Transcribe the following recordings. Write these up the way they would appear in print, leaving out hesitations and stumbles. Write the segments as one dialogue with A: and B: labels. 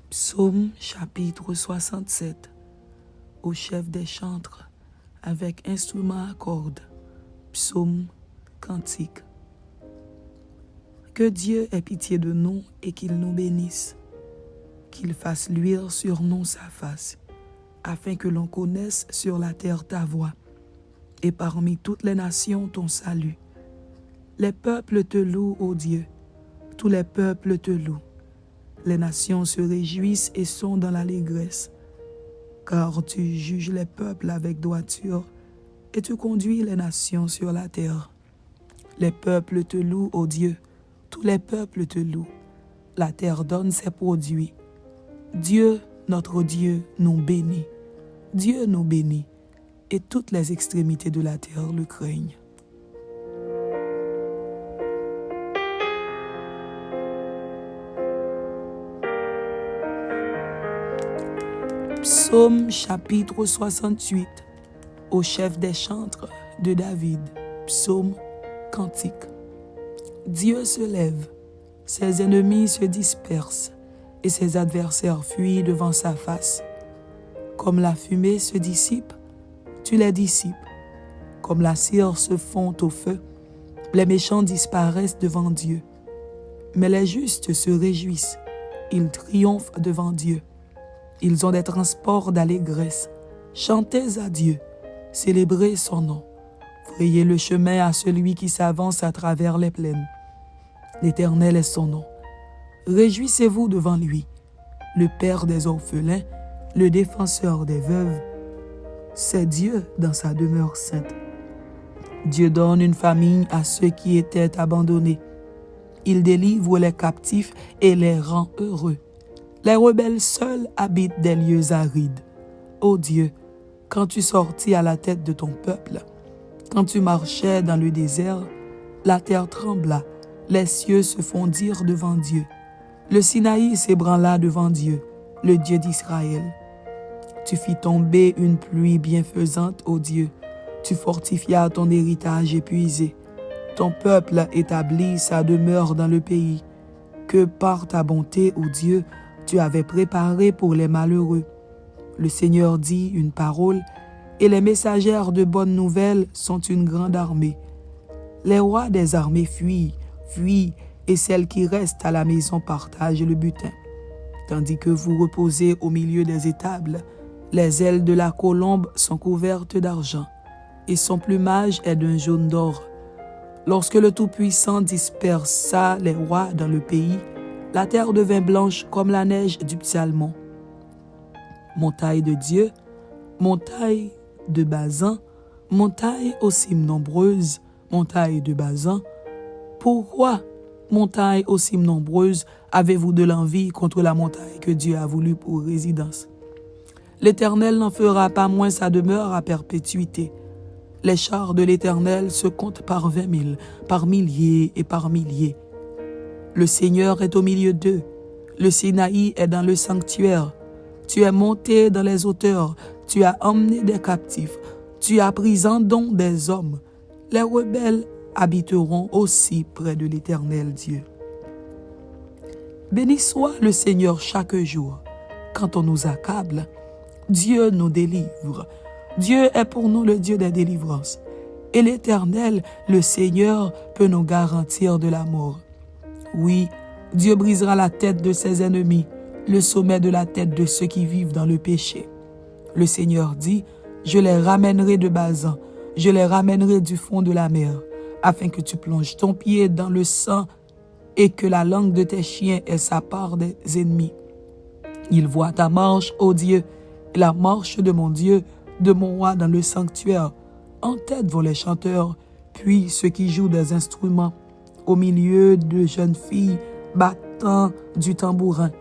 A: Psaume chapitre 67. Au chef des chantres, avec instrument à cordes. Psaume, cantique. Que Dieu ait pitié de nous et qu'il nous bénisse, qu'il fasse luire sur nous sa face, afin que l'on connaisse sur la terre ta voix, et parmi toutes les nations ton salut. Les peuples te louent, ô Dieu, tous les peuples te louent. Les nations se réjouissent et sont dans l'allégresse, car tu juges les peuples avec droiture et tu conduis les nations sur la terre. Les peuples te louent, ô Dieu, tous les peuples te louent. La terre donne ses produits. Dieu, notre Dieu, nous bénit. Dieu nous bénit, et toutes les extrémités de la terre le craignent. Psaume chapitre 68. Au chef des chantres de David. Psaume, cantique. Dieu se lève, ses ennemis se dispersent, et ses adversaires fuient devant sa face. Comme la fumée se dissipe, tu les dissipes. Comme la cire se fond au feu, les méchants disparaissent devant Dieu. Mais les justes se réjouissent, ils triomphent devant Dieu. Ils ont des transports d'allégresse. Chantez à Dieu, célébrez son nom. Frayez le chemin à celui qui s'avance à travers les plaines. L'Éternel est son nom. Réjouissez-vous devant lui, le Père des orphelins, le défenseur des veuves. C'est Dieu dans sa demeure sainte. Dieu donne une famille à ceux qui étaient abandonnés. Il délivre les captifs et les rend heureux. Les rebelles seuls habitent des lieux arides. Ô Dieu, quand tu sortis à la tête de ton peuple, quand tu marchais dans le désert, la terre trembla, les cieux se fondirent devant Dieu. Le Sinaï s'ébranla devant Dieu, le Dieu d'Israël. Tu fis tomber une pluie bienfaisante, ô Dieu. Tu fortifias ton héritage épuisé. Ton peuple établit sa demeure dans le pays, que par ta bonté, ô Dieu, tu avais préparé pour les malheureux. Le Seigneur dit une parole, et les messagères de bonnes nouvelles sont une grande armée. Les rois des armées fuient, et celles qui restent à la maison partagent le butin. Tandis que vous reposez au milieu des étables, les ailes de la colombe sont couvertes d'argent, et son plumage est d'un jaune d'or. Lorsque le Tout-Puissant dispersa les rois dans le pays, la terre devint blanche comme la neige du psalmon. Montagne de Dieu, montagne de Bazan, montagne aux cimes nombreuses, montagne de Bazan. Pourquoi, montagne aux cimes nombreuses, avez-vous de l'envie contre la montagne que Dieu a voulu pour résidence? L'Éternel n'en fera pas moins sa demeure à perpétuité. Les chars de l'Éternel se comptent par 20 000, par milliers et par milliers. Le Seigneur est au milieu d'eux. Le Sinaï est dans le sanctuaire. Tu es monté dans les hauteurs. Tu as emmené des captifs. Tu as pris en don des hommes. Les rebelles habiteront aussi près de l'Éternel Dieu. Béni soit le Seigneur chaque jour. Quand on nous accable, Dieu nous délivre. Dieu est pour nous le Dieu des délivrances. Et l'Éternel, le Seigneur, peut nous garantir de la mort. Oui, Dieu brisera la tête de ses ennemis, le sommet de la tête de ceux qui vivent dans le péché. Le Seigneur dit, je les ramènerai de Bazan, je les ramènerai du fond de la mer, afin que tu plonges ton pied dans le sang et que la langue de tes chiens ait sa part des ennemis. Ils voient ta marche, ô Dieu, et la marche de mon Dieu, de mon roi dans le sanctuaire. En tête vont les chanteurs, puis ceux qui jouent des instruments, au milieu de jeunes filles battant du tambourin.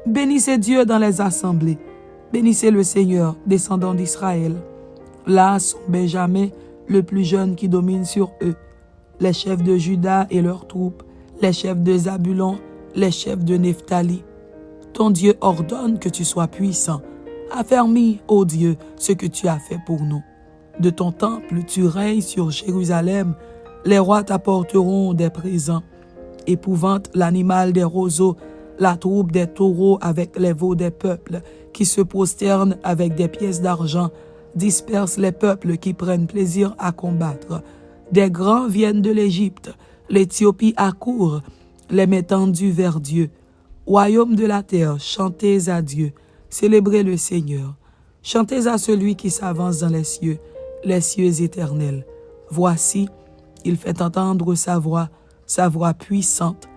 A: Bénissez Dieu dans les assemblées. Bénissez le Seigneur, descendant d'Israël. Là sont Benjamin, le plus jeune qui domine sur eux, les chefs de Juda et leurs troupes, les chefs de Zabulon, les chefs de Nephtali. Ton Dieu ordonne que tu sois puissant. Affermis, ô Dieu, ce que tu as fait pour nous. De ton temple, tu règnes sur Jérusalem. Les rois t'apporteront des présents. Épouvante l'animal des roseaux, la troupe des taureaux avec les veaux des peuples qui se prosternent avec des pièces d'argent, disperse les peuples qui prennent plaisir à combattre. Des grands viennent de l'Égypte, l'Éthiopie accourt, les mettant du vers Dieu. Royaume de la terre, chantez à Dieu, célébrez le Seigneur. Chantez à celui qui s'avance dans les cieux éternels. Voici, il fait entendre sa voix puissante.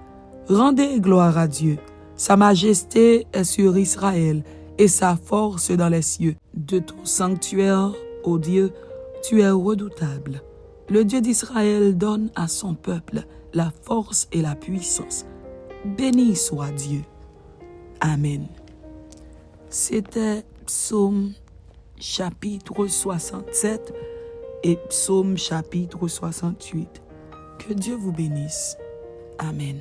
A: Rendez gloire à Dieu. Sa majesté est sur Israël et sa force dans les cieux. De ton sanctuaire, ô Dieu, tu es redoutable. Le Dieu d'Israël donne à son peuple la force et la puissance. Béni soit Dieu. Amen. C'était Psaume chapitre 67 et Psaume chapitre 68. Que Dieu vous bénisse. Amen.